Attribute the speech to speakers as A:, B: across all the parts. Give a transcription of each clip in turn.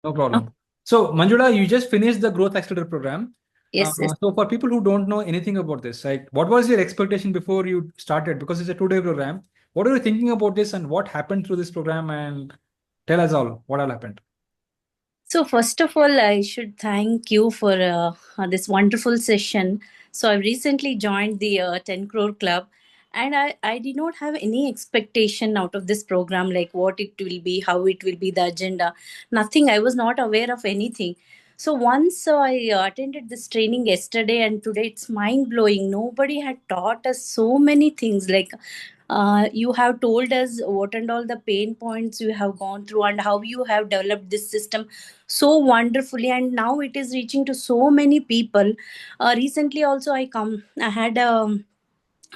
A: No
B: Oh,
A: problem. So, Manjula, you just finished the Growth Accelerator program.
B: yes, yes.
A: So, for people who don't know anything about this, like, what was your expectation before you started? Because it's a 2-day program. What are you thinking about this, and what happened through this program? And tell us all what all happened.
B: So, first of all, I should thank you for this wonderful session. So, I recently joined the 10 Crore Club, and I did not have any expectation out of this program, like what it will be, how it will be, the agenda, nothing. I was not aware of anything. So, once I attended this training yesterday and today, it's mind blowing. Nobody had taught us so many things. Like, you have told us what and all the pain points you have gone through and how you have developed this system so wonderfully, and now it is reaching to so many people. Recently also I had a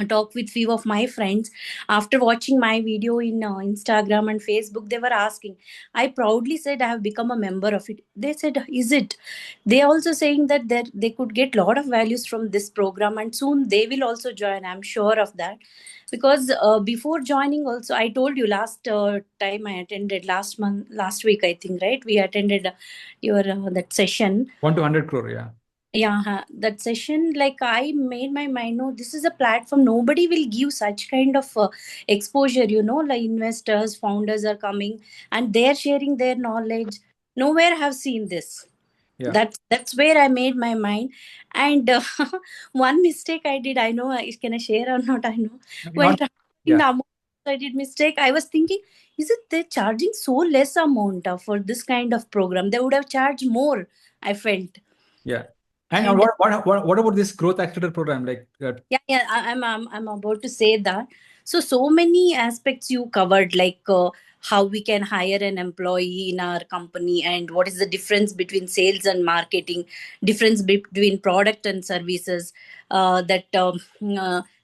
B: talk with few of my friends after watching my video in Instagram and Facebook. They were asking, I proudly said I have become a member of it. They said, is it? They also saying that they could get lot of values from this program, and soon they will also join, I'm sure of that. Because before joining also, I told you last time I attended last week, I think, right? We attended your that session.
A: 1 to 100 crore, yeah.
B: Yeah, that session, like I made my mind, no, this is a platform. Nobody will give such kind of exposure, like investors, founders are coming and they're sharing their knowledge. Nowhere have seen this.
A: Yeah.
B: That's where I made my mind. And one mistake I did, I know, can I share or not? I know. While
A: Not,
B: transferring
A: yeah.
B: the amount, I did mistake. I was thinking, is it they're charging so less amount for this kind of program? They would have charged more, I felt.
A: Yeah. And
B: And
A: what about this Growth Accelerator program? Like,
B: yeah, I'm about to say that. So many aspects you covered, like how we can hire an employee in our company, and what is the difference between sales and marketing, difference between product and services, that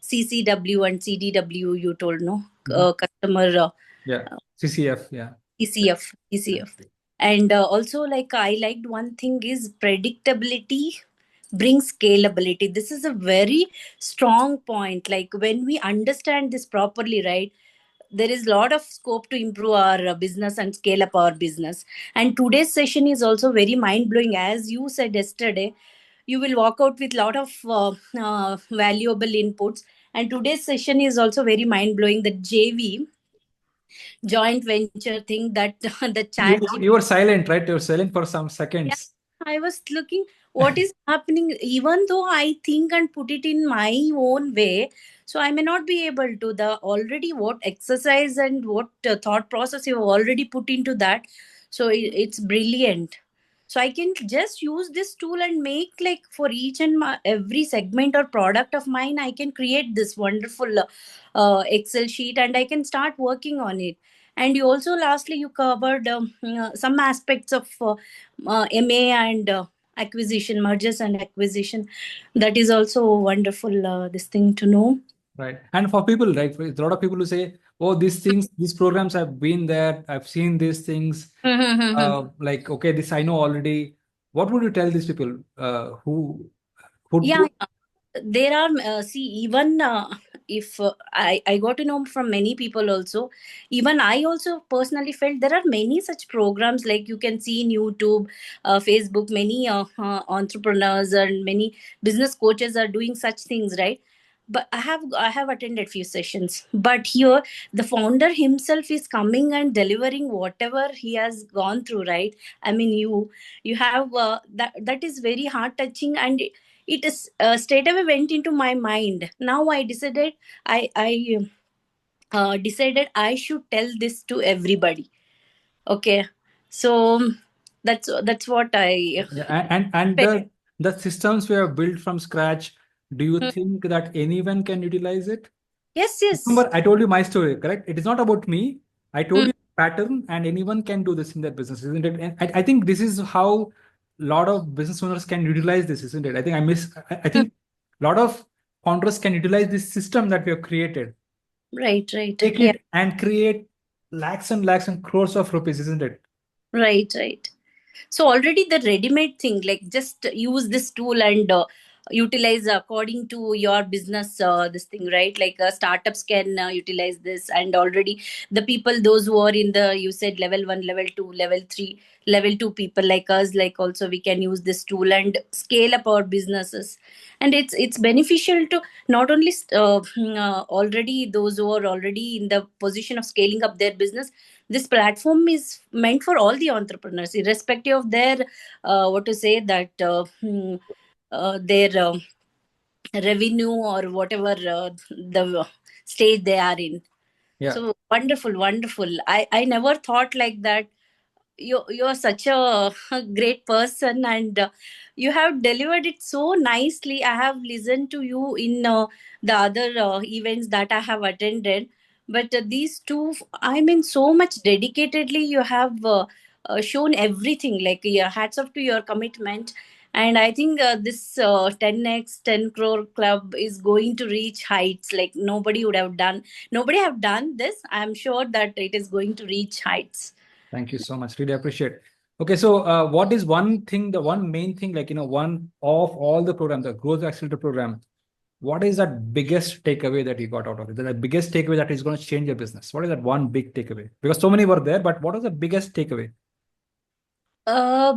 B: CCW and CDW, you told, no,
A: mhm.
B: customer,
A: Yeah. CCF, yeah.
B: CCF. And also, like, I liked one thing is predictability brings scalability. This is a very strong point. Like, when we understand this properly, right, there is a lot of scope to improve our business and scale up our business. And today's session is also very mind blowing. As you said yesterday, you will walk out with a lot of valuable inputs. And today's session is also very mind blowing. The JV, joint venture thing, that the
A: You,
B: chat.
A: you were silent, right? You were silent for some
B: Yeah,
A: seconds.
B: I was looking what is happening, even though I think and put it in my own way. So I may not be able to the already what exercise and what thought process you have already put into that. So it's brilliant. So I can just use this tool and make, like, for each and every segment or product of mine, I can create this wonderful Excel sheet and I can start working on it. And you also lastly you covered some aspects of MA and acquisition, mergers and acquisition. That is also wonderful, this thing to know.
A: Right. And for people, right, for a lot of people who say, oh, these things, these programs have been there, I've seen these things, like, okay, this I know already. What would you tell these people
B: Yeah,
A: who
B: there are, see, even if I got to know from many people also. Even I also personally felt there are many such programs, like you can see in YouTube, Facebook, many entrepreneurs and many business coaches are doing such things, right? But I have attended few sessions, but here the founder himself is coming and delivering whatever he has gone through, right? I mean, you have that is very heart touching. And it is straight away went into my mind. Now I decided, I decided I should tell this to everybody. Okay, so that's what I
A: yeah, and
B: felt.
A: the systems we have built from scratch, do you
B: Hmm.
A: think that anyone can utilize it?
B: Yes, yes.
A: Remember, I told you my story, correct? It is not about me. I told
B: Hmm.
A: you the pattern, and anyone can do this in their business, isn't it? And I think this is how a lot of business owners can utilize this, isn't it? I
B: Hmm.
A: think a lot of founders can utilize this system that we have created,
B: Right, right.
A: take
B: Yeah,
A: it and create lakhs and crores of rupees, isn't it?
B: right, right. So already the ready-made thing, like just use this tool and utilize according to your business, this thing, right? Like startups can utilize this, and already the people, those who are in the, you said level 1, level 2, level 3, level 2 people like us, like also we can use this tool and scale up our businesses. And it's beneficial to not only already those who are already in the position of scaling up their business. This platform is meant for all the entrepreneurs, irrespective of their what to say that their revenue or whatever the stage they are in.
A: Yeah.
B: So wonderful, wonderful. I never thought like that. You're such a great person, and you have delivered it so nicely. I have listened to you in the other events that I have attended, but these two, I mean, so much dedicatedly you have shown everything. Like, yeah, hats off to your commitment. And I think this 10x 10 crore club is going to reach heights like nobody have done this. I'm sure that it is going to reach heights.
A: Thank you so much. Really appreciate. Okay, so what is one thing, the one main thing, like, one of all the programs, the Growth Accelerator program, what is that biggest takeaway that you got out of it? The biggest takeaway that is going to change your business. What is that one big takeaway? Because so many were there, but what is the biggest takeaway?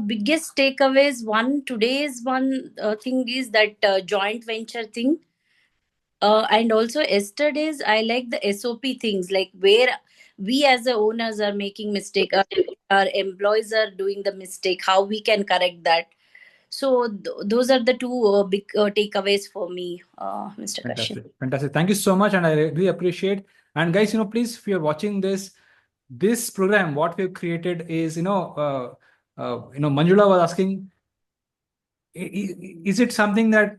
B: Biggest takeaways, one today's one thing is that joint venture thing. And also yesterday's, I like the SOP things, like where we as the owners are making mistake, our employees are doing the mistake, how we can correct that. So those are the two big takeaways for me, Mr. Kashyap.
A: Fantastic. Fantastic. Thank you so much. And I really appreciate. And guys, please, if you're watching this program, what we've created is, Manjula was asking, is it something that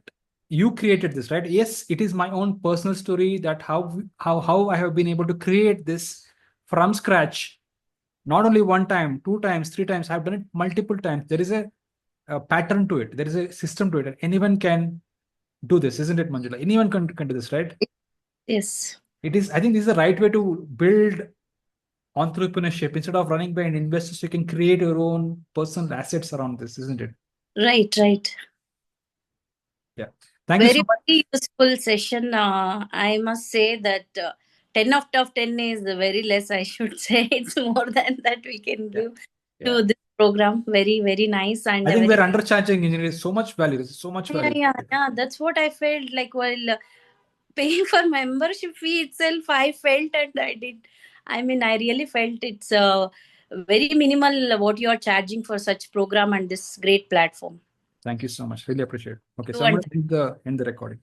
A: you created this, right? Yes, it is my own personal story that how I have been able to create this from scratch. Not only one time, 2 times, 3 times, I've done it multiple times. There is a pattern to it. There is a system to it. And anyone can do this, isn't it, Manjula? Anyone can do this, right?
B: Yes.
A: It is, I think this is the right way to build entrepreneurship. Instead of running by an investor, you can create your own personal assets around this, isn't it?
B: Right, right.
A: Yeah. Thank you so
B: Very,
A: much.
B: very useful session. I must say that 10 out of 10 is very less, I should say. It's more than that we can
A: Yeah.
B: give
A: Yeah.
B: to this program. Very, very nice. And
A: I think
B: very,
A: we're undercharging engineers so much value. There's so much value.
B: yeah. That's what I felt like while paying for membership fee itself. I felt and I did. I mean, I really felt it's very minimal what you are charging for such program and this great platform.
A: Thank you so much. Really appreciate it. Okay, so I'm
B: And
A: going to end the recording.